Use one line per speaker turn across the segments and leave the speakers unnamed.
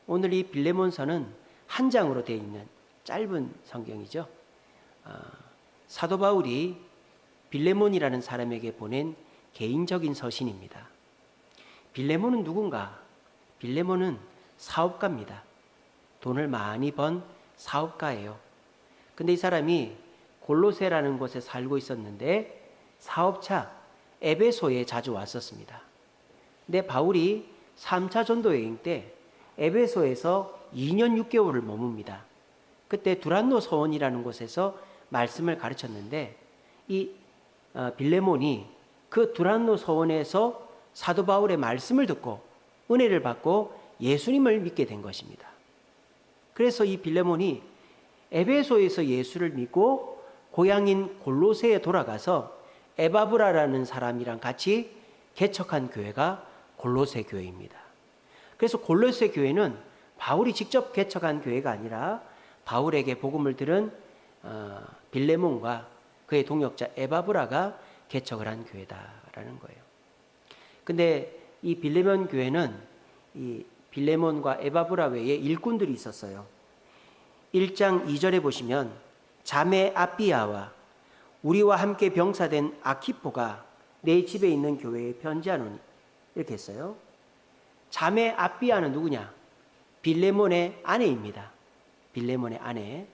오늘 이 빌레몬서는 한 장으로 되어 있는 짧은 성경이죠. 사도 바울이 빌레몬이라는 사람에게 보낸 개인적인 서신입니다. 빌레몬은 누군가? 빌레몬은 사업가입니다. 돈을 많이 번 사업가예요. 근데 이 사람이 골로새라는 곳에 살고 있었는데 사업차 에베소에 자주 왔었습니다. 근데 바울이 3차 전도 여행 때 에베소에서 2년 6개월을 머뭅니다. 그때 두란노 서원이라는 곳에서 말씀을 가르쳤는데 이 빌레몬이 그 두란노 서원에서 사도 바울의 말씀을 듣고 은혜를 받고 예수님을 믿게 된 것입니다. 그래서 이 빌레몬이 에베소에서 예수를 믿고 고향인 골로새에 돌아가서 에바브라라는 사람이랑 같이 개척한 교회가 골로새 교회입니다. 그래서 골로새 교회는 바울이 직접 개척한 교회가 아니라 바울에게 복음을 들은 빌레몬과 그의 동역자 에바브라가 개척을 한 교회다라는 거예요. 근데 이 빌레몬 교회는 이 빌레몬과 에바브라 외에 일꾼들이 있었어요. 1장 2절에 보시면 자매 아비아와 우리와 함께 병사된 아키포가 내 집에 있는 교회에 편지하노니 이렇게 했어요. 자매 아비아는 누구냐? 빌레몬의 아내입니다. 빌레몬의 아내.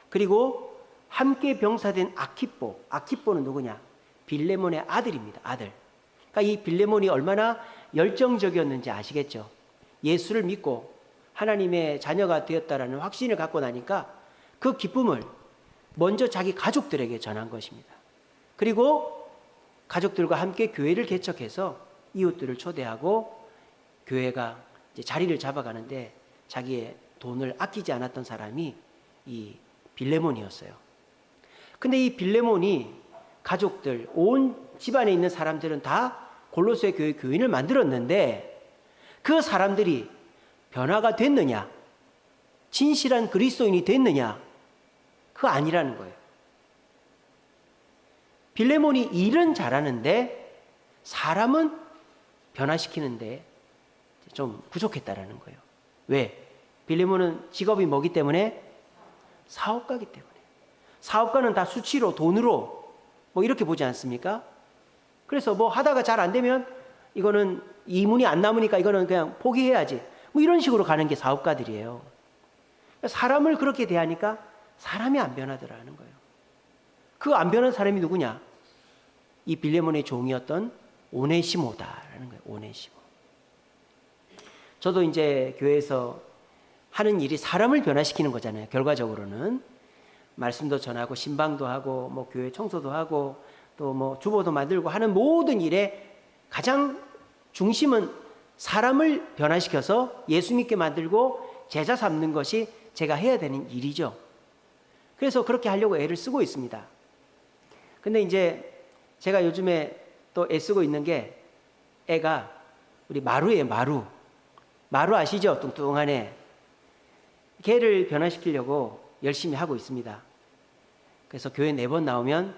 그리고 함께 병사된 아키포. 아키포는 누구냐? 빌레몬의 아들입니다. 아들. 그러니까 이 빌레몬이 얼마나 열정적이었는지 아시겠죠? 예수를 믿고 하나님의 자녀가 되었다라는 확신을 갖고 나니까 그 기쁨을 먼저 자기 가족들에게 전한 것입니다. 그리고 가족들과 함께 교회를 개척해서 이웃들을 초대하고 교회가 이제 자리를 잡아가는데 자기의 돈을 아끼지 않았던 사람이 이 빌레몬이었어요. 근데 이 빌레몬이 가족들, 온 집안에 있는 사람들은 다 골로새 교회 교인을 만들었는데 그 사람들이 변화가 됐느냐? 진실한 그리스도인이 됐느냐? 그거 아니라는 거예요. 빌레몬이 일은 잘하는데 사람은 변화시키는데 좀 부족했다라는 거예요. 왜? 빌레몬은 직업이 뭐기 때문에? 사업가이기 때문에. 사업가는 다 수치로 돈으로 뭐 이렇게 보지 않습니까? 그래서 뭐 하다가 잘 안 되면 이거는 이문이 안 남으니까 이거는 그냥 포기해야지. 뭐 이런 식으로 가는 게 사업가들이에요. 사람을 그렇게 대하니까 사람이 안 변하더라는 거예요. 그 안 변한 사람이 누구냐? 이 빌레몬의 종이었던 오네시모다라는 거예요. 오네시모. 저도 이제 교회에서 하는 일이 사람을 변화시키는 거잖아요. 결과적으로는 말씀도 전하고 신방도 하고 뭐 교회 청소도 하고 또 뭐 주보도 만들고 하는 모든 일에 가장 중심은 사람을 변화시켜서 예수 믿게 만들고 제자 삼는 것이 제가 해야 되는 일이죠. 그래서 그렇게 하려고 애를 쓰고 있습니다. 근데 이제 제가 요즘에 또 애쓰고 있는 게 애가 우리 마루예요. 마루 아시죠? 뚱뚱한 애. 걔를 변화시키려고 열심히 하고 있습니다. 그래서 교회 4번 나오면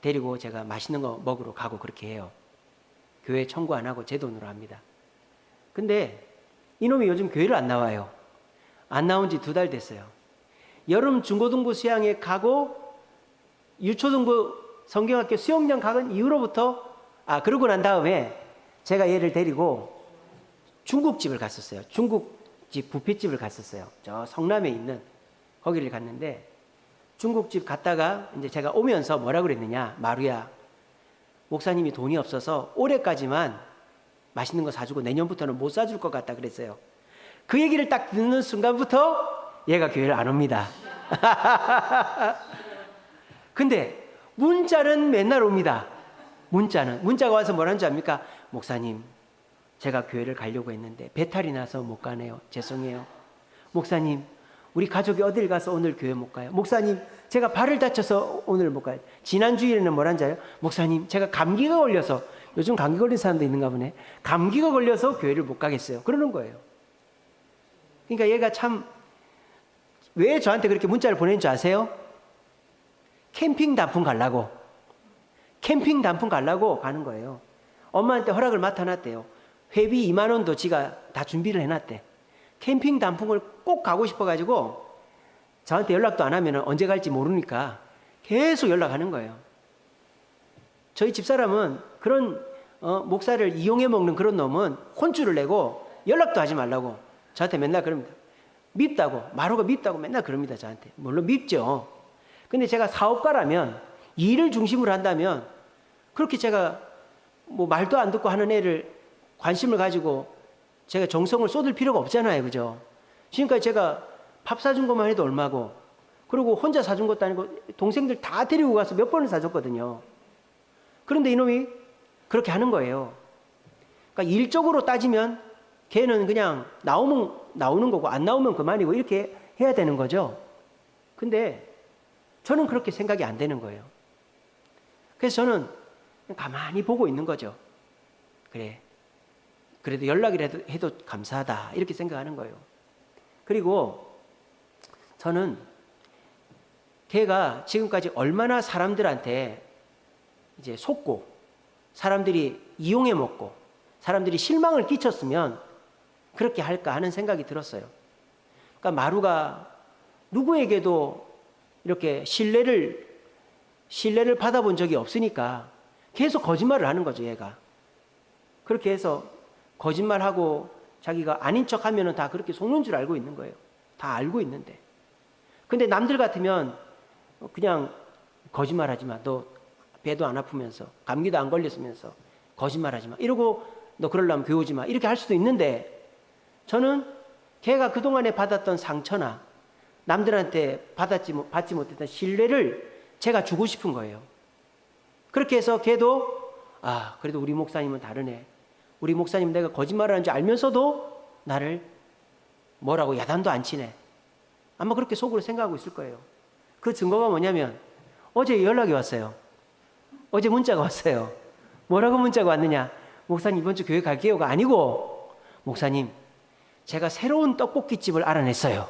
데리고 제가 맛있는 거 먹으러 가고 그렇게 해요. 교회 청구 안 하고 제 돈으로 합니다. 근데 이놈이 요즘 교회를 안 나와요. 안 나온 지 2달 됐어요. 여름 중고등부 수양에 가고 유초등부 성경학교 수영장 가는 이후로부터 그러고 난 다음에 제가 얘를 데리고 중국집을 갔었어요. 중국집 뷔페집을 갔었어요. 저 성남에 있는 거기를 갔는데 중국집 갔다가 이제 제가 오면서 뭐라 그랬느냐? 마루야, 목사님이 돈이 없어서 올해까지만 맛있는 거 사주고 내년부터는 못 사줄 것 같다 그랬어요. 그 얘기를 딱 듣는 순간부터 얘가 교회를 안 옵니다. 근데 문자는 맨날 옵니다. 문자가 와서 뭐라는 줄 압니까? 목사님, 제가 교회를 가려고 했는데 배탈이 나서 못 가네요. 죄송해요. 목사님, 우리 가족이 어딜 가서 오늘 교회 못 가요. 목사님, 제가 발을 다쳐서 오늘 못 가요. 지난 주일에는 뭐라는지 알아요? 목사님, 제가 감기가 걸려서, 요즘 감기 걸린 사람도 있는가 보네. 감기가 걸려서 교회를 못 가겠어요. 그러는 거예요. 그러니까 얘가 참, 왜 저한테 그렇게 문자를 보낸 줄 아세요? 캠핑 단풍 가려고 가는 거예요. 엄마한테 허락을 맡아놨대요. 회비 2만 원도 지가 다 준비를 해놨대. 캠핑 단풍을 꼭 가고 싶어가지고 저한테 연락도 안 하면 언제 갈지 모르니까 계속 연락하는 거예요. 저희 집사람은 그런 목사를 이용해 먹는 그런 놈은 혼쭐을 내고 연락도 하지 말라고 저한테 맨날 그럽니다. 밉다고, 마루가 밉다고 맨날 그럽니다, 저한테. 물론 밉죠. 근데 제가 사업가라면, 일을 중심으로 한다면, 그렇게 제가 뭐 말도 안 듣고 하는 애를 관심을 가지고 제가 정성을 쏟을 필요가 없잖아요, 그죠? 지금까지 제가 밥 사준 것만 해도 얼마고, 그리고 혼자 사준 것도 아니고 동생들 다 데리고 가서 몇 번을 사줬거든요. 그런데 이놈이 그렇게 하는 거예요. 그러니까 일적으로 따지면 걔는 그냥 나오면 나오는 거고 안 나오면 그만이고 이렇게 해야 되는 거죠. 근데 저는 그렇게 생각이 안 되는 거예요. 그래서 저는 가만히 보고 있는 거죠. 그래, 그래도 연락이라도 해도 감사하다 이렇게 생각하는 거예요. 그리고 저는 걔가 지금까지 얼마나 사람들한테 이제 속고 사람들이 이용해 먹고 사람들이 실망을 끼쳤으면 그렇게 할까 하는 생각이 들었어요. 그러니까 마루가 누구에게도 이렇게 신뢰를 받아본 적이 없으니까 계속 거짓말을 하는 거죠, 얘가. 그렇게 해서 거짓말하고 자기가 아닌 척 하면은 다 그렇게 속는 줄 알고 있는 거예요. 다 알고 있는데. 근데 남들 같으면 그냥 거짓말하지 마. 너 배도 안 아프면서 감기도 안 걸렸으면서 거짓말하지 마. 이러고 너 그러려면 교회 오지 마. 이렇게 할 수도 있는데 저는 걔가 그동안에 받았던 상처나 남들한테 받지 못했던 신뢰를 제가 주고 싶은 거예요. 그렇게 해서 걔도 그래도 우리 목사님은 다르네. 우리 목사님 내가 거짓말을 하는지 알면서도 나를 뭐라고 야단도 안 치네. 아마 그렇게 속으로 생각하고 있을 거예요. 그 증거가 뭐냐면 어제 연락이 왔어요. 어제 문자가 왔어요. 뭐라고 문자가 왔느냐. 목사님 이번 주 교회 갈게요가 아니고 목사님 제가 새로운 떡볶이집을 알아냈어요.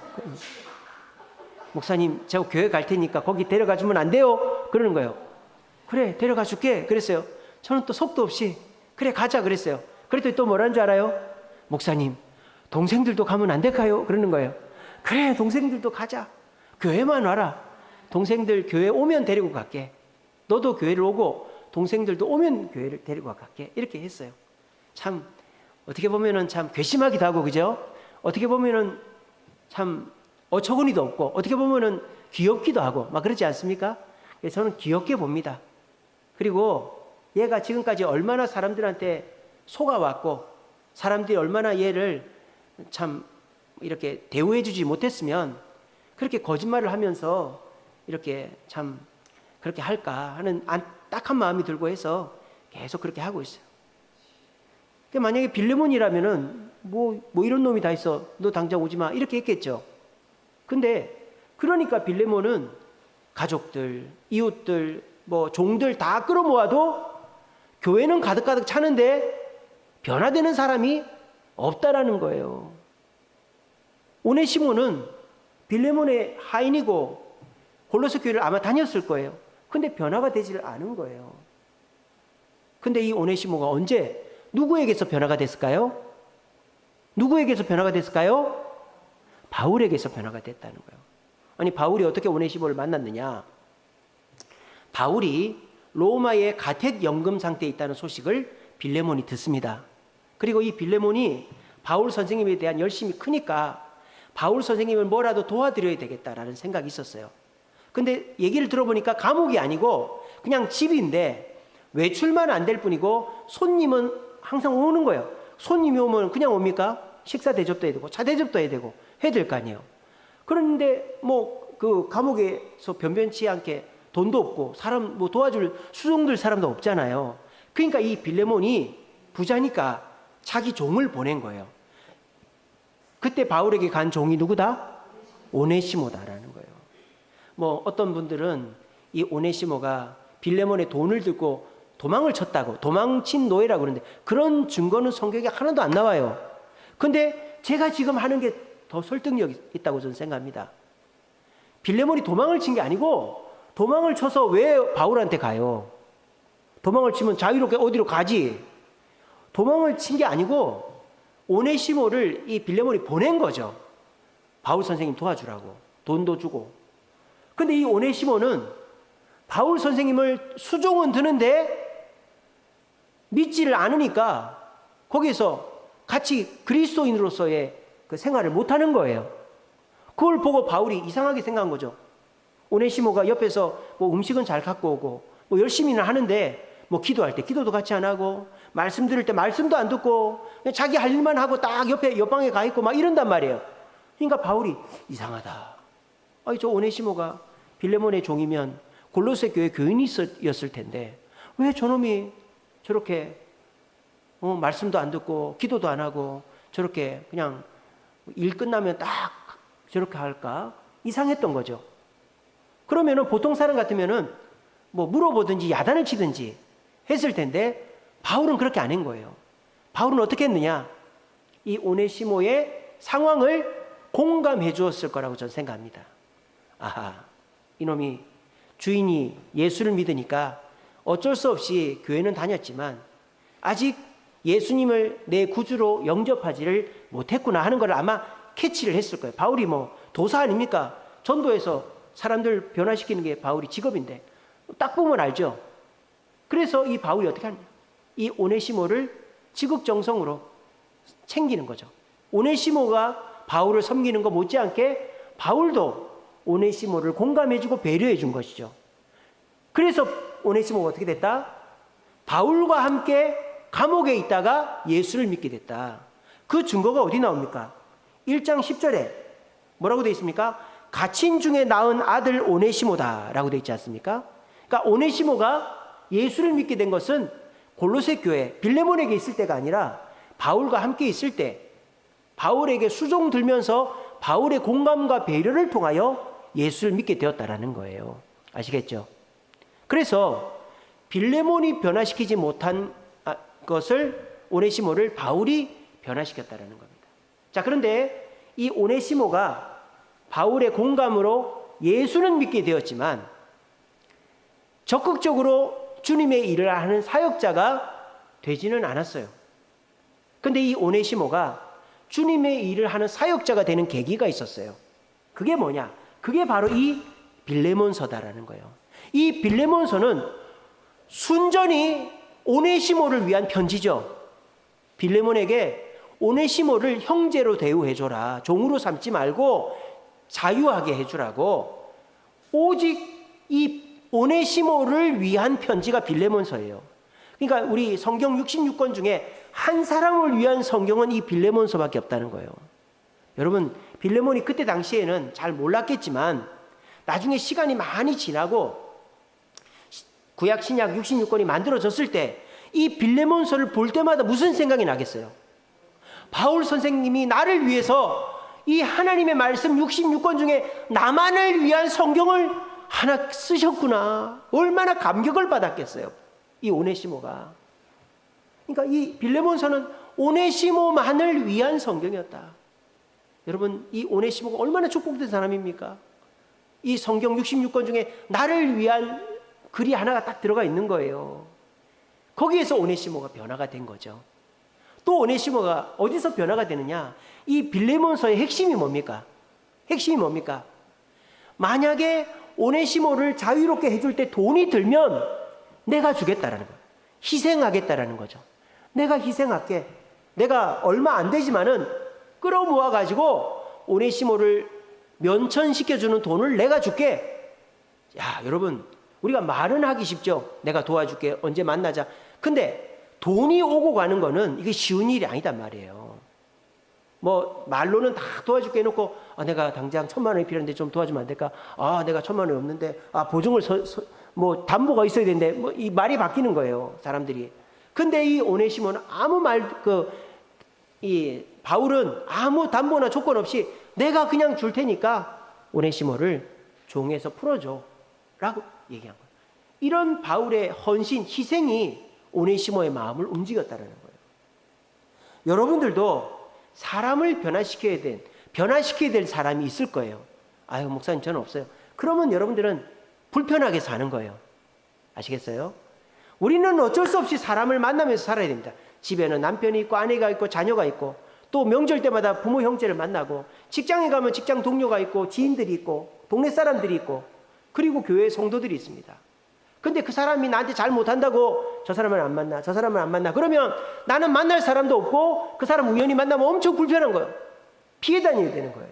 목사님 제가 교회 갈 테니까 거기 데려가 주면 안 돼요? 그러는 거예요. 그래 데려가 줄게 그랬어요. 저는 또 속도 없이 그래 가자 그랬어요. 그랬더니 또 뭐라는 줄 알아요? 목사님 동생들도 가면 안 될까요? 그러는 거예요. 그래 동생들도 가자. 교회만 와라. 동생들 교회 오면 데리고 갈게. 너도 교회를 오고 동생들도 오면 교회를 데리고 갈게. 이렇게 했어요. 참 어떻게 보면은 참 괘씸하기도 하고 그죠? 어떻게 보면은 참 어처구니도 없고 어떻게 보면은 귀엽기도 하고 막 그렇지 않습니까? 저는 귀엽게 봅니다. 그리고 얘가 지금까지 얼마나 사람들한테 속아왔고 사람들이 얼마나 얘를 참 이렇게 대우해 주지 못했으면 그렇게 거짓말을 하면서 이렇게 참 그렇게 할까 하는 딱한 마음이 들고 해서 계속 그렇게 하고 있어요. 만약에 빌레몬이라면은 뭐 이런 놈이 다 있어. 너 당장 오지 마. 이렇게 했겠죠. 근데 그러니까 빌레몬은 가족들, 이웃들, 뭐 종들 다 끌어모아도 교회는 가득가득 차는데 변화되는 사람이 없다라는 거예요. 오네시모는 빌레몬의 하인이고 골로새 교회를 아마 다녔을 거예요. 근데 변화가 되지를 않은 거예요. 근데 이 오네시모가 언제 누구에게서 변화가 됐을까요? 누구에게서 변화가 됐을까요? 바울에게서 변화가 됐다는 거예요. 아니 바울이 어떻게 오네시모를 만났느냐? 바울이 로마의 가택 연금 상태에 있다는 소식을 빌레몬이 듣습니다. 그리고 이 빌레몬이 바울 선생님에 대한 열심이 크니까 바울 선생님을 뭐라도 도와드려야 되겠다라는 생각이 있었어요. 근데 얘기를 들어보니까 감옥이 아니고 그냥 집인데 외출만 안 될 뿐이고 손님은 항상 오는 거예요. 손님이 오면 그냥 옵니까? 식사 대접도 해야 되고 차 대접도 해야 되고 해야 될 거 아니에요. 그런데 뭐 그 감옥에서 변변치 않게 돈도 없고 사람 뭐 도와줄 수종들 사람도 없잖아요. 그러니까 이 빌레몬이 부자니까 자기 종을 보낸 거예요. 그때 바울에게 간 종이 누구다? 오네시모다라는 거예요. 뭐 어떤 분들은 이 오네시모가 빌레몬의 돈을 들고 도망을 쳤다고, 도망친 노예라고 그러는데 그런 증거는 성경에 하나도 안 나와요. 근데 제가 지금 하는 게 더 설득력이 있다고 저는 생각합니다. 빌레몬이 도망을 친 게 아니고 도망을 쳐서 왜 바울한테 가요? 도망을 치면 자유롭게 어디로 가지? 도망을 친 게 아니고 오네시모를 이 빌레몬이 보낸 거죠. 바울 선생님 도와주라고. 돈도 주고. 근데 이 오네시모는 바울 선생님을 수종은 드는데 믿지를 않으니까 거기서 같이 그리스도인으로서의 그 생활을 못하는 거예요. 그걸 보고 바울이 이상하게 생각한 거죠. 오네시모가 옆에서 뭐 음식은 잘 갖고 오고 뭐 열심히는 하는데 뭐 기도할 때 기도도 같이 안 하고 말씀 들을 때 말씀도 안 듣고 그냥 자기 할 일만 하고 딱 옆에 옆방에 가 있고 막 이런단 말이에요. 그러니까 바울이 이상하다. 아니 저 오네시모가 빌레몬의 종이면 골로새 교회 교인이었을 텐데 왜 저놈이 저렇게 말씀도 안 듣고 기도도 안 하고 저렇게 그냥 일 끝나면 딱 저렇게 할까? 이상했던 거죠. 그러면은 보통 사람 같으면은 뭐 물어보든지 야단을 치든지 했을 텐데 바울은 그렇게 안 한 거예요. 바울은 어떻게 했느냐? 이 오네시모의 상황을 공감해 주었을 거라고 저는 생각합니다. 아하, 이놈이 주인이 예수를 믿으니까 어쩔 수 없이 교회는 다녔지만 아직 예수님을 내 구주로 영접하지를 못했구나 하는 걸 아마 캐치를 했을 거예요. 바울이 뭐 도사 아닙니까? 전도해서 사람들 변화시키는 게 바울이 직업인데 딱 보면 알죠. 그래서 이 바울이 어떻게 하냐? 이 오네시모를 지극정성으로 챙기는 거죠. 오네시모가 바울을 섬기는 것 못지않게 바울도 오네시모를 공감해주고 배려해준 것이죠. 그래서 오네시모가 어떻게 됐다? 바울과 함께 감옥에 있다가 예수를 믿게 됐다. 그 증거가 어디 나옵니까? 1장 10절에 뭐라고 되어 있습니까? 갇힌 중에 낳은 아들 오네시모다 라고 되어 있지 않습니까? 그러니까 오네시모가 예수를 믿게 된 것은 골로새 교회 빌레몬에게 있을 때가 아니라 바울과 함께 있을 때 바울에게 수종 들면서 바울의 공감과 배려를 통하여 예수를 믿게 되었다라는 거예요. 아시겠죠? 그래서 빌레몬이 변화시키지 못한 것을 오네시모를 바울이 변화시켰다라는 겁니다. 자, 그런데 이 오네시모가 바울의 공감으로 예수는 믿게 되었지만 적극적으로 주님의 일을 하는 사역자가 되지는 않았어요. 그런데 이 오네시모가 주님의 일을 하는 사역자가 되는 계기가 있었어요. 그게 뭐냐? 그게 바로 이 빌레몬서다라는 거예요. 이 빌레몬서는 순전히 오네시모를 위한 편지죠. 빌레몬에게 오네시모를 형제로 대우해줘라. 종으로 삼지 말고 자유하게 해주라고. 오직 이 오네시모를 위한 편지가 빌레몬서예요. 그러니까 우리 성경 66권 중에 한 사람을 위한 성경은 이 빌레몬서밖에 없다는 거예요. 여러분, 빌레몬이 그때 당시에는 잘 몰랐겠지만 나중에 시간이 많이 지나고 구약 신약 66권이 만들어졌을 때 이 빌레몬서를 볼 때마다 무슨 생각이 나겠어요? 바울 선생님이 나를 위해서 이 하나님의 말씀 66권 중에 나만을 위한 성경을 하나 쓰셨구나. 얼마나 감격을 받았겠어요, 이 오네시모가. 그러니까 이 빌레몬서는 오네시모만을 위한 성경이었다. 여러분, 이 오네시모가 얼마나 축복된 사람입니까? 이 성경 66권 중에 나를 위한 글이 하나가 딱 들어가 있는 거예요. 거기에서 오네시모가 변화가 된 거죠. 또 오네시모가 어디서 변화가 되느냐? 이 빌레몬서의 핵심이 뭡니까? 핵심이 뭡니까? 만약에 오네시모를 자유롭게 해줄 때 돈이 들면 내가 주겠다라는 거예요. 희생하겠다라는 거죠. 내가 희생할게. 내가 얼마 안 되지만은 끌어모아 가지고 오네시모를 면천시켜주는 돈을 내가 줄게. 야, 여러분, 우리가 말은 하기 쉽죠. 내가 도와줄게. 언제 만나자. 근데 돈이 오고 가는 거는 이게 쉬운 일이 아니단 말이에요. 뭐 말로는 다 도와줄게 해놓고 내가 당장 1,000만 원이 필요한데 좀 도와주면 안 될까? 내가 1,000만 원이 없는데 보증을 뭐 담보가 있어야 되는데 뭐 이 말이 바뀌는 거예요, 사람들이. 근데 이 오네시모는 아무 이 바울은 아무 담보나 조건 없이 내가 그냥 줄 테니까 오네시모를 종에서 풀어줘 라고 얘기한 거예요. 이런 바울의 헌신, 희생이 오네시모의 마음을 움직였다는 거예요. 여러분들도 사람을 변화시켜야 될 사람이 있을 거예요. 아유, 목사님 저는 없어요. 그러면 여러분들은 불편하게 사는 거예요. 아시겠어요? 우리는 어쩔 수 없이 사람을 만나면서 살아야 됩니다. 집에는 남편이 있고 아내가 있고 자녀가 있고 또 명절 때마다 부모 형제를 만나고, 직장에 가면 직장 동료가 있고 지인들이 있고 동네 사람들이 있고 그리고 교회 성도들이 있습니다. 근데 그 사람이 나한테 잘 못한다고 저 사람을 안 만나, 저 사람을 안 만나. 그러면 나는 만날 사람도 없고 그 사람 우연히 만나면 엄청 불편한 거예요. 피해 다녀야 되는 거예요.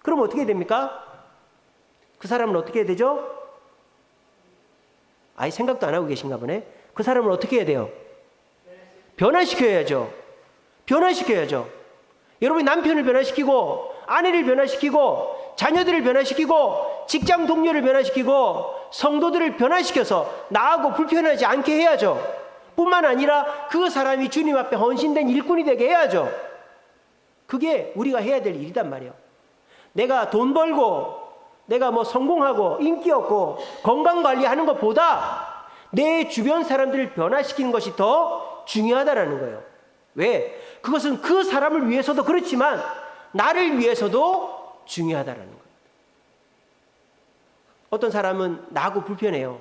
그럼 어떻게 됩니까? 그 사람은 어떻게 해야 되죠? 아예 생각도 안 하고 계신가 보네. 그 사람을 어떻게 해야 돼요? 변화시켜야죠. 변화시켜야죠. 여러분이 남편을 변화시키고 아내를 변화시키고 자녀들을 변화시키고 직장 동료를 변화시키고 성도들을 변화시켜서 나하고 불편하지 않게 해야죠. 뿐만 아니라 그 사람이 주님 앞에 헌신된 일꾼이 되게 해야죠. 그게 우리가 해야 될 일이단 말이에요. 내가 돈 벌고 내가 뭐 성공하고 인기 얻고 건강관리하는 것보다 내 주변 사람들을 변화시키는 것이 더 중요하다는 거예요. 왜? 그것은 그 사람을 위해서도 그렇지만 나를 위해서도 중요하다는 거예요. 어떤 사람은 나하고 불편해요.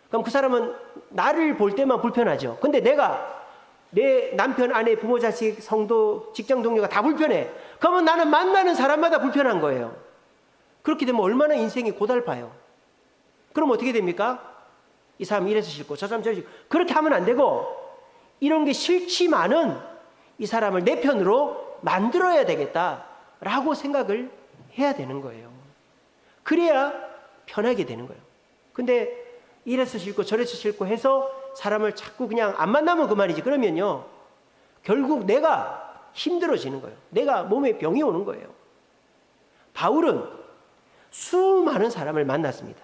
그럼 그 사람은 나를 볼 때만 불편하죠. 근데 내가 내 남편, 아내, 부모, 자식, 성도, 직장 동료가 다 불편해. 그러면 나는 만나는 사람마다 불편한 거예요. 그렇게 되면 얼마나 인생이 고달파요. 그럼 어떻게 됩니까? 이 사람 이래서 싫고 저 사람 저래서 싫고. 그렇게 하면 안 되고, 이런 게 싫지만은 이 사람을 내 편으로 만들어야 되겠다라고 생각을 해야 되는 거예요. 그래야 편하게 되는 거예요. 근데 이래서 싫고 저래서 싫고 해서 사람을 자꾸 그냥 안 만나면 그만이지. 그러면요, 결국 내가 힘들어지는 거예요. 내가 몸에 병이 오는 거예요. 바울은 수많은 사람을 만났습니다.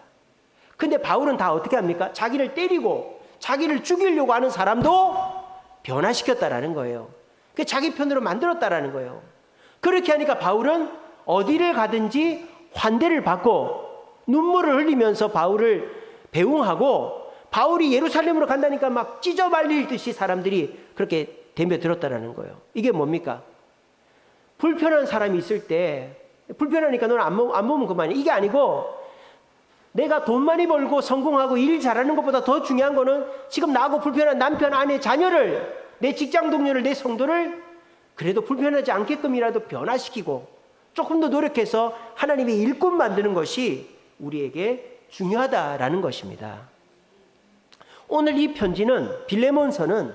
근데 바울은 다 어떻게 합니까? 자기를 때리고 자기를 죽이려고 하는 사람도 변화시켰다라는 거예요. 자기 편으로 만들었다라는 거예요. 그렇게 하니까 바울은 어디를 가든지 환대를 받고 눈물을 흘리면서 바울을 배웅하고, 바울이 예루살렘으로 간다니까 막 찢어 말리듯이 사람들이 그렇게 덤벼들었다라는 거예요. 이게 뭡니까? 불편한 사람이 있을 때 불편하니까 너는 안 보면 그만이야. 이게 아니고, 내가 돈 많이 벌고 성공하고 일 잘하는 것보다 더 중요한 거는 지금 나하고 불편한 남편, 아내, 자녀를, 내 직장 동료를, 내 성도를 그래도 불편하지 않게끔이라도 변화시키고 조금 더 노력해서 하나님의 일꾼 만드는 것이 우리에게 중요하다라는 것입니다. 오늘 이 편지는, 빌레몬서는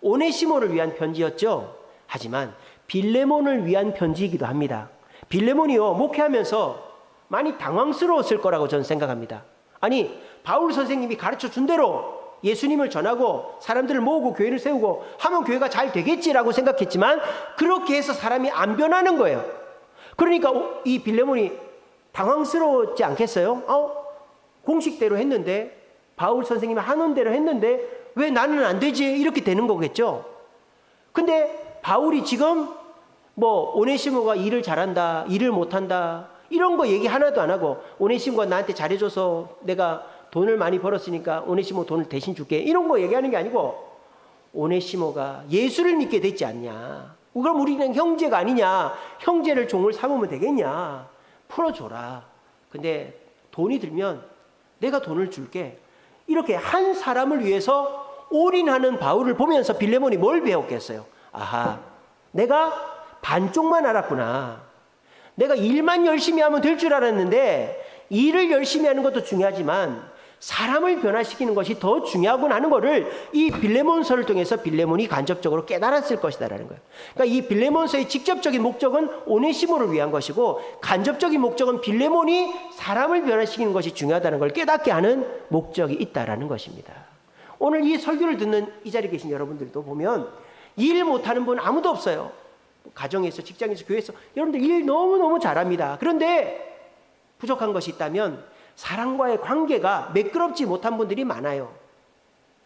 오네시모를 위한 편지였죠. 하지만 빌레몬을 위한 편지이기도 합니다. 빌레몬이요, 목회하면서 많이 당황스러웠을 거라고 저는 생각합니다. 아니, 바울 선생님이 가르쳐 준 대로 예수님을 전하고 사람들을 모으고 교회를 세우고 하면 교회가 잘 되겠지라고 생각했지만 그렇게 해서 사람이 안 변하는 거예요. 그러니까 이 빌레몬이 당황스러웠지 않겠어요? 공식대로 했는데, 바울 선생님이 하는 대로 했는데 왜 나는 안 되지? 이렇게 되는 거겠죠. 근데 바울이 지금 뭐 오네시모가 일을 잘한다, 일을 못한다 이런 거 얘기 하나도 안 하고, 오네시모가 나한테 잘해줘서 내가 돈을 많이 벌었으니까 오네시모 돈을 대신 줄게 이런 거 얘기하는 게 아니고, 오네시모가 예수를 믿게 됐지 않냐, 그럼 우리는 형제가 아니냐, 형제를 종을 삼으면 되겠냐, 풀어줘라. 근데 돈이 들면 내가 돈을 줄게. 이렇게 한 사람을 위해서 올인하는 바울을 보면서 빌레몬이 뭘 배웠겠어요? 아하, 내가 반쪽만 알았구나. 내가 일만 열심히 하면 될 줄 알았는데 일을 열심히 하는 것도 중요하지만 사람을 변화시키는 것이 더 중요하구나 하는 것을 이 빌레몬서를 통해서 빌레몬이 간접적으로 깨달았을 것이다라는 거예요. 그러니까 이 빌레몬서의 직접적인 목적은 오네시모를 위한 것이고, 간접적인 목적은 빌레몬이 사람을 변화시키는 것이 중요하다는 걸 깨닫게 하는 목적이 있다라는 것입니다. 오늘 이 설교를 듣는 이 자리에 계신 여러분들도 보면 일 못하는 분 아무도 없어요. 가정에서, 직장에서, 교회에서 여러분들 일 너무너무 잘합니다. 그런데 부족한 것이 있다면 사람과의 관계가 매끄럽지 못한 분들이 많아요.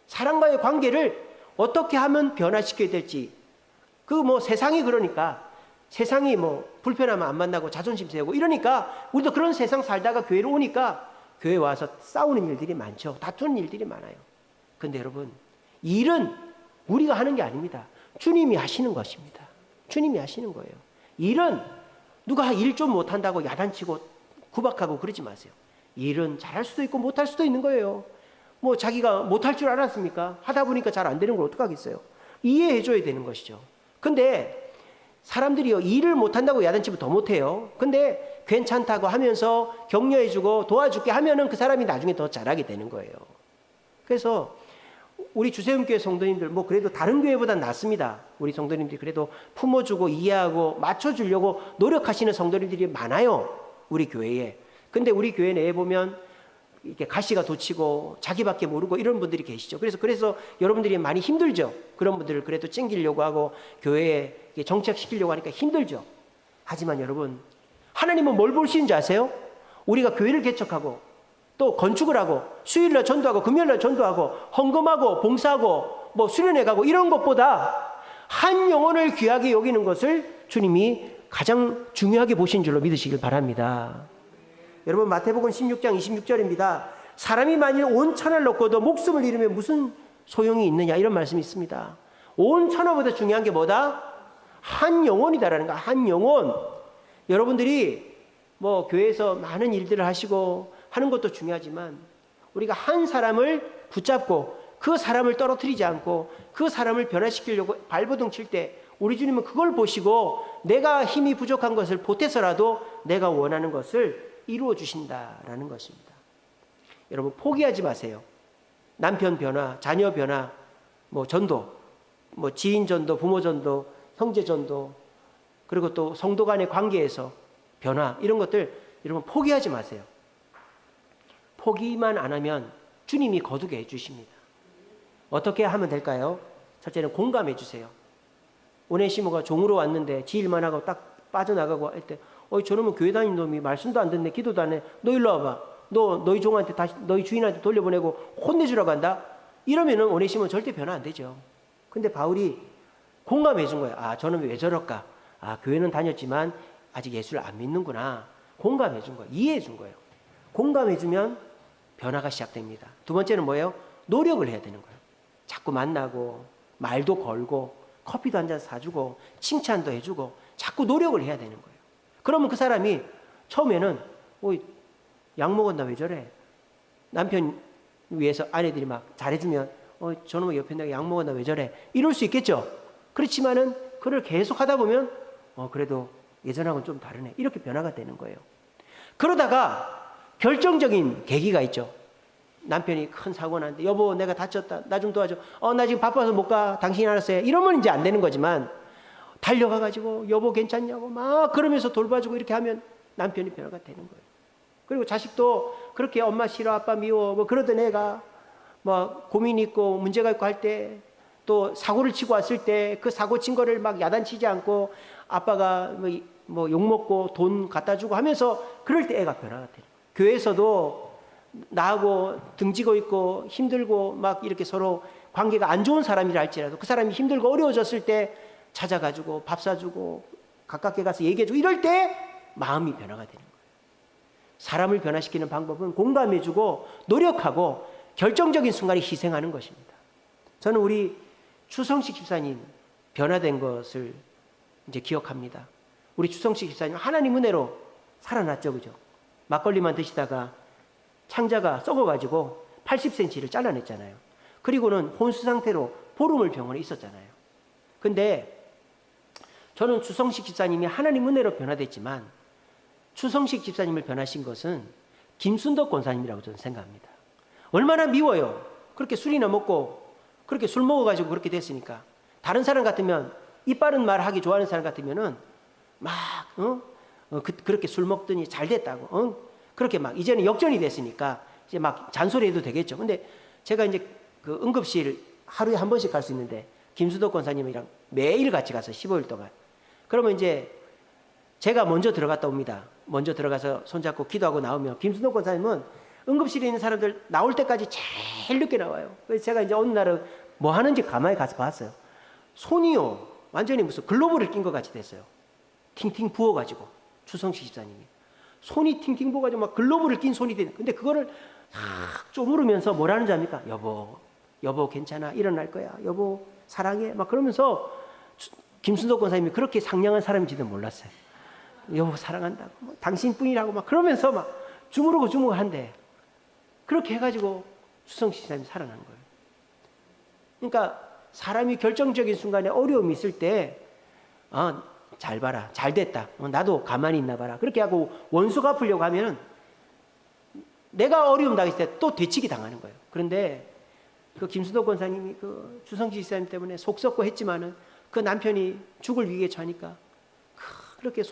사람과의 관계를 어떻게 하면 변화시켜야 될지, 세상이 그러니까, 세상이 불편하면 안 만나고 자존심 세우고 이러니까 우리도 그런 세상 살다가 교회로 오니까 교회 와서 싸우는 일들이 많죠. 다투는 일들이 많아요. 근데 여러분, 일은 우리가 하는 게 아닙니다. 주님이 하시는 것입니다. 주님이 하시는 거예요. 일은 누가 일 좀 못한다고 야단치고 구박하고 그러지 마세요. 일은 잘할 수도 있고 못할 수도 있는 거예요. 자기가 못할 줄 알았습니까? 하다 보니까 잘 안 되는 걸 어떡하겠어요? 이해해줘야 되는 것이죠. 근데 사람들이요, 일을 못한다고 야단치면 더 못해요. 근데 괜찮다고 하면서 격려해주고 도와줄게 하면은 그 사람이 나중에 더 잘하게 되는 거예요. 그래서 우리 주세움교회 성도님들, 뭐 그래도 다른 교회보단 낫습니다. 우리 성도님들이 그래도 품어주고 이해하고 맞춰주려고 노력하시는 성도님들이 많아요, 우리 교회에. 근데 우리 교회 내에 보면 이렇게 가시가 돋치고 자기밖에 모르고 이런 분들이 계시죠. 그래서 여러분들이 많이 힘들죠. 그런 분들을 그래도 챙기려고 하고 교회에 정착시키려고 하니까 힘들죠. 하지만 여러분, 하나님은 뭘 보시는지 아세요? 우리가 교회를 개척하고 또 건축을 하고 수요일날 전도하고 금요일날 전도하고 헌금하고 봉사하고 뭐 수련회 가고 이런 것보다 한 영혼을 귀하게 여기는 것을 주님이 가장 중요하게 보신 줄로 믿으시길 바랍니다. 여러분, 마태복음 16장 26절입니다. 사람이 만일 온 천하를 얻고도 목숨을 잃으면 무슨 소용이 있느냐, 이런 말씀이 있습니다. 온 천하보다 중요한 게 뭐다? 한 영혼이다라는 거야. 한 영혼. 여러분들이 뭐 교회에서 많은 일들을 하시고 하는 것도 중요하지만 우리가 한 사람을 붙잡고 그 사람을 떨어뜨리지 않고 그 사람을 변화시키려고 발버둥 칠 때 우리 주님은 그걸 보시고 내가 힘이 부족한 것을 보태서라도 내가 원하는 것을 이루어 주신다라는 것입니다. 여러분, 포기하지 마세요. 남편 변화, 자녀 변화, 뭐 전도, 뭐 지인 전도, 부모 전도, 형제 전도, 그리고 또 성도 간의 관계에서 변화, 이런 것들 여러분 포기하지 마세요. 포기만 안 하면 주님이 거두게 해주십니다. 어떻게 하면 될까요? 첫째는 공감해 주세요. 오네시모가 종으로 왔는데 지 일만 하고 딱 빠져나가고 할 때, 저놈은 교회 다니는 놈이 말씀도 안 듣네, 기도도 안 해. 너 일로 와봐. 너희 종한테 다시 너희 주인한테 돌려보내고 혼내주라고 한다. 이러면은 오네시모는 절대 변화 안 되죠. 근데 바울이 공감해 준 거예요. 아, 저놈이 왜 저럴까? 아, 교회는 다녔지만 아직 예수를 안 믿는구나. 공감해 준 거예요. 이해해 준 거예요. 공감해 주면 변화가 시작됩니다. 두 번째는 뭐예요? 노력을 해야 되는 거예요. 자꾸 만나고 말도 걸고 커피도 한 잔 사주고 칭찬도 해주고 자꾸 노력을 해야 되는 거예요. 그러면 그 사람이 처음에는 약 먹었나 왜 저래? 남편 위해서 아내들이 막 잘해주면 저놈의 옆에 내가 약 먹었나 왜 저래? 이럴 수 있겠죠. 그렇지만은 그걸 계속 하다 보면 그래도 예전하고는 좀 다르네, 이렇게 변화가 되는 거예요. 그러다가 결정적인 계기가 있죠. 남편이 큰 사고 났는데 여보 내가 다쳤다, 나 좀 도와줘. 나 지금 바빠서 못 가, 당신이 알아서 해. 이러면 이제 안 되는 거지만 달려가가지고 여보 괜찮냐고 막 그러면서 돌봐주고 이렇게 하면 남편이 변화가 되는 거예요. 그리고 자식도 그렇게 엄마 싫어 아빠 미워 뭐 그러던 애가 뭐 고민이 있고 문제가 있고 할 때 또 사고를 치고 왔을 때 그 사고 친 거를 막 야단치지 않고 아빠가 뭐 욕먹고 돈 갖다 주고 하면서 그럴 때 애가 변화가 되는 거예요. 교회에서도 나하고 등지고 있고 힘들고 막 이렇게 서로 관계가 안 좋은 사람이라 할지라도 그 사람이 힘들고 어려워졌을 때 찾아가지고 밥 사주고 가깝게 가서 얘기해주고 이럴 때 마음이 변화가 되는 거예요. 사람을 변화시키는 방법은 공감해주고 노력하고 결정적인 순간에 희생하는 것입니다. 저는 우리 추성식 집사님 변화된 것을 이제 기억합니다. 우리 추성식 집사님 하나님 은혜로 살아났죠, 그죠? 막걸리만 드시다가 창자가 썩어가지고 80cm를 잘라냈잖아요. 그리고는 혼수 상태로 보름을 병원에 있었잖아요. 근데 저는 추성식 집사님이 하나님 은혜로 변화됐지만 추성식 집사님을 변하신 것은 김순덕 권사님이라고 저는 생각합니다. 얼마나 미워요. 그렇게 술이나 먹고 그렇게 술 먹어가지고 그렇게 됐으니까. 다른 사람 같으면 이빠른 말 하기 좋아하는 사람 같으면은 막 그렇게 술 먹더니 잘 됐다고 그렇게 막 이제는 역전이 됐으니까 이제 막 잔소리해도 되겠죠. 근데 제가 이제 그 응급실 하루에 한 번씩 갈 수 있는데 김수덕 권사님이랑 매일 같이 가서 15일 동안. 그러면 이제 제가 먼저 들어갔다 옵니다. 먼저 들어가서 손잡고 기도하고 나오면 김수덕 권사님은 응급실에 있는 사람들 나올 때까지 제일 늦게 나와요. 그래서 제가 이제 어느 날은 뭐 하는지 가만히 가서 봤어요. 손이요 완전히 무슨 글로브를 낀 것 같이 됐어요. 팅팅 부어가지고 추성식 집사님이 손이 팅팅 부어가지고 막 글로브를 낀 손이 되는. 근데 그거를 싹 쪼무르면서 뭐라는 줄 압니까? 여보 괜찮아, 일어날 거야, 여보 사랑해, 막 그러면서 김순덕 권사님이 그렇게 상냥한 사람인지도 몰랐어요. 여보 사랑한다고, 뭐, 당신뿐이라고 막 그러면서 막 주무르고 한대. 그렇게 해가지고 추성식 집사님이 살아난 거예요. 그러니까 사람이 결정적인 순간에 어려움이 있을 때 잘 봐라. 잘 됐다. 나도 가만히 있나 봐라. 그렇게 하고 원수 갚으려고 하면 내가 어려움 당했을 때 또 되치기 당하는 거예요. 그런데 그 김수도 권사님이 그 주성지 집사님 때문에 속 썩고 했지만은 그 남편이 죽을 위기에 처하니까 그렇게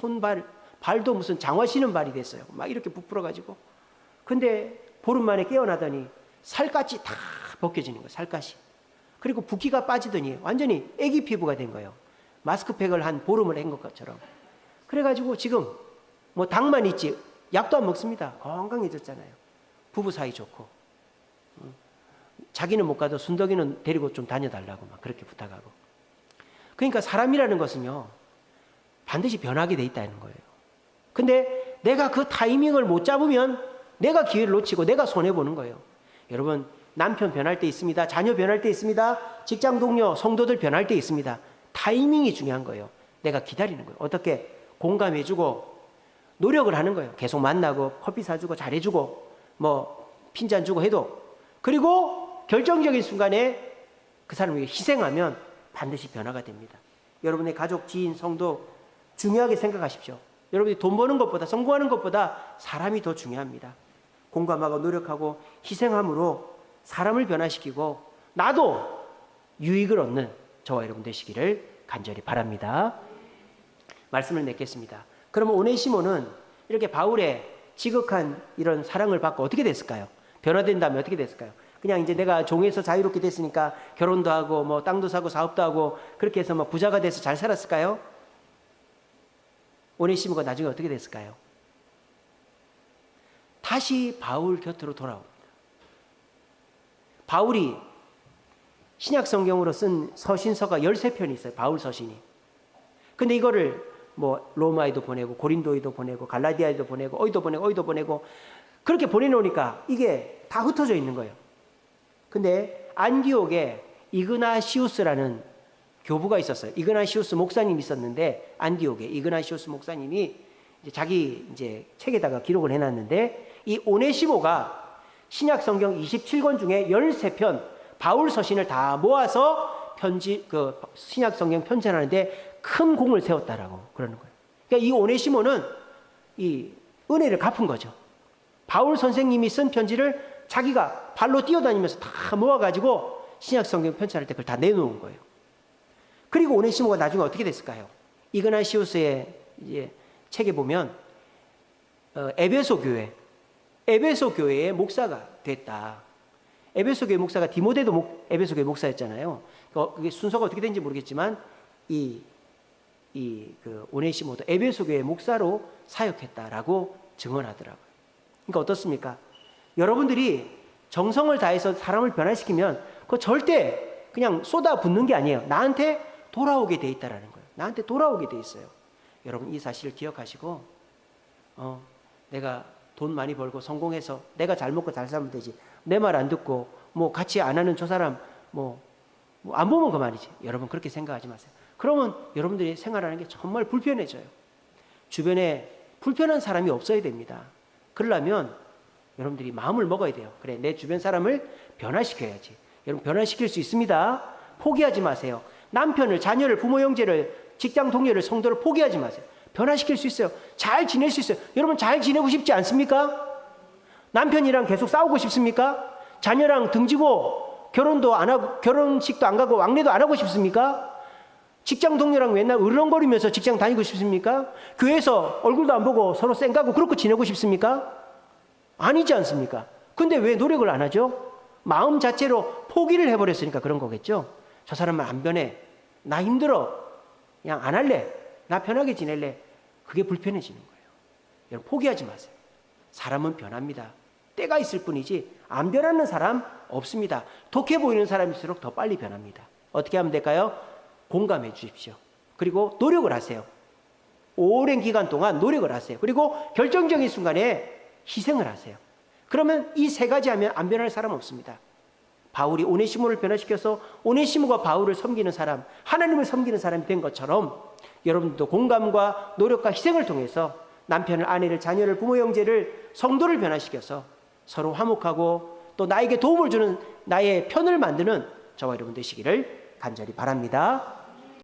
발도 무슨 장화 신은 발이 됐어요. 막 이렇게 부풀어가지고. 근데 보름 만에 깨어나더니 살갗이 다 벗겨지는 거예요. 살갗이. 그리고 붓기가 빠지더니 완전히 애기 피부가 된 거예요. 마스크팩을 한 보름을 한 것처럼. 그래가지고 지금 뭐 당만 있지 약도 안 먹습니다. 건강해졌잖아요. 부부 사이 좋고. 자기는 못 가도 순덕이는 데리고 좀 다녀달라고 막 그렇게 부탁하고. 그러니까 사람이라는 것은요, 반드시 변하게 돼 있다는 거예요. 근데 내가 그 타이밍을 못 잡으면 내가 기회를 놓치고 내가 손해보는 거예요. 여러분, 남편 변할 때 있습니다. 자녀 변할 때 있습니다. 직장 동료, 성도들 변할 때 있습니다. 타이밍이 중요한 거예요. 내가 기다리는 거예요. 어떻게 공감해주고 노력을 하는 거예요. 계속 만나고 커피 사주고 잘해주고 뭐 핀잔 주고 해도. 그리고 결정적인 순간에 그 사람에게 희생하면 반드시 변화가 됩니다. 여러분의 가족, 지인, 성도 중요하게 생각하십시오. 여러분이 돈 버는 것보다, 성공하는 것보다 사람이 더 중요합니다. 공감하고 노력하고 희생함으로 사람을 변화시키고 나도 유익을 얻는 저와 여러분 되시기를 간절히 바랍니다. 말씀을 맺겠습니다. 그러면 오네시모는 이렇게 바울의 지극한 이런 사랑을 받고 어떻게 됐을까요? 변화된 다음에 어떻게 됐을까요? 그냥 이제 내가 종에서 자유롭게 됐으니까 결혼도 하고 뭐 땅도 사고 사업도 하고 그렇게 해서 막 부자가 돼서 잘 살았을까요? 오네시모가 나중에 어떻게 됐을까요? 다시 바울 곁으로 돌아옵니다. 바울이 신약 성경으로 쓴 서신서가 13편이 있어요. 바울 서신이. 근데 이거를 뭐 로마에도 보내고 고린도에도 보내고 갈라디아에도 보내고 어디도 보내고 어디도 보내고 그렇게 보내놓으니까 이게 다 흩어져 있는 거예요. 근데 안디옥에 이그나시우스라는 교부가 있었어요. 이그나시우스 목사님이 있었는데 안디옥에 이그나시우스 목사님이 이제 자기 이제 책에다가 기록을 해놨는데 이 오네시모가 신약 성경 27권 중에 13편 바울 서신을 다 모아서 신약 성경 편찬하는데 큰 공을 세웠다라고 그러는 거예요. 그러니까 이 오네시모는 이 은혜를 갚은 거죠. 바울 선생님이 쓴 편지를 자기가 발로 뛰어다니면서 다 모아가지고 신약 성경 편찬할 때 그걸 다 내놓은 거예요. 그리고 오네시모가 나중에 어떻게 됐을까요? 이그나시우스의 이제 책에 보면 에베소 교회의 목사가 됐다. 에베소 교회 목사가 디모데도 에베소 교회 목사였잖아요. 그게 순서가 어떻게 된지 모르겠지만 그 오네시모도 에베소 교회 목사로 사역했다라고 증언하더라고요. 그러니까 어떻습니까? 여러분들이 정성을 다해서 사람을 변화시키면 그거 절대 그냥 쏟아붓는 게 아니에요. 나한테 돌아오게 돼 있다라는 거예요. 나한테 돌아오게 돼 있어요. 여러분 이 사실을 기억하시고 내가 돈 많이 벌고 성공해서 내가 잘 먹고 잘 살면 되지. 내 말 안 듣고 뭐 같이 안 하는 저 사람 뭐 안 보면 그만이지. 여러분 그렇게 생각하지 마세요. 그러면 여러분들이 생활하는 게 정말 불편해져요. 주변에 불편한 사람이 없어야 됩니다. 그러려면 여러분들이 마음을 먹어야 돼요. 그래, 내 주변 사람을 변화시켜야지. 여러분 변화시킬 수 있습니다. 포기하지 마세요. 남편을, 자녀를, 부모, 형제를, 직장 동료를, 성도를 포기하지 마세요. 변화시킬 수 있어요. 잘 지낼 수 있어요. 여러분 잘 지내고 싶지 않습니까? 남편이랑 계속 싸우고 싶습니까? 자녀랑 등지고 결혼도 안 하고 결혼식도 안 가고 왕래도 안 하고 싶습니까? 직장 동료랑 맨날 으르렁거리면서 직장 다니고 싶습니까? 교회에서 얼굴도 안 보고 서로 쌩까고 그렇게 지내고 싶습니까? 아니지 않습니까? 근데 왜 노력을 안 하죠? 마음 자체로 포기를 해버렸으니까 그런 거겠죠? 저 사람은 안 변해. 나 힘들어. 그냥 안 할래. 나 편하게 지낼래. 그게 불편해지는 거예요. 여러분 포기하지 마세요. 사람은 변합니다. 때가 있을 뿐이지 안 변하는 사람 없습니다. 독해 보이는 사람일수록 더 빨리 변합니다. 어떻게 하면 될까요? 공감해 주십시오. 그리고 노력을 하세요. 오랜 기간 동안 노력을 하세요. 그리고 결정적인 순간에 희생을 하세요. 그러면 이 세 가지 하면 안 변할 사람 없습니다. 바울이 오네시모를 변화시켜서 오네시모가 바울을 섬기는 사람, 하나님을 섬기는 사람이 된 것처럼 여러분들도 공감과 노력과 희생을 통해서 남편을, 아내를, 자녀를, 부모, 형제를, 성도를 변화시켜서 서로 화목하고 또 나에게 도움을 주는 나의 편을 만드는 저와 여러분 되시기를 간절히 바랍니다.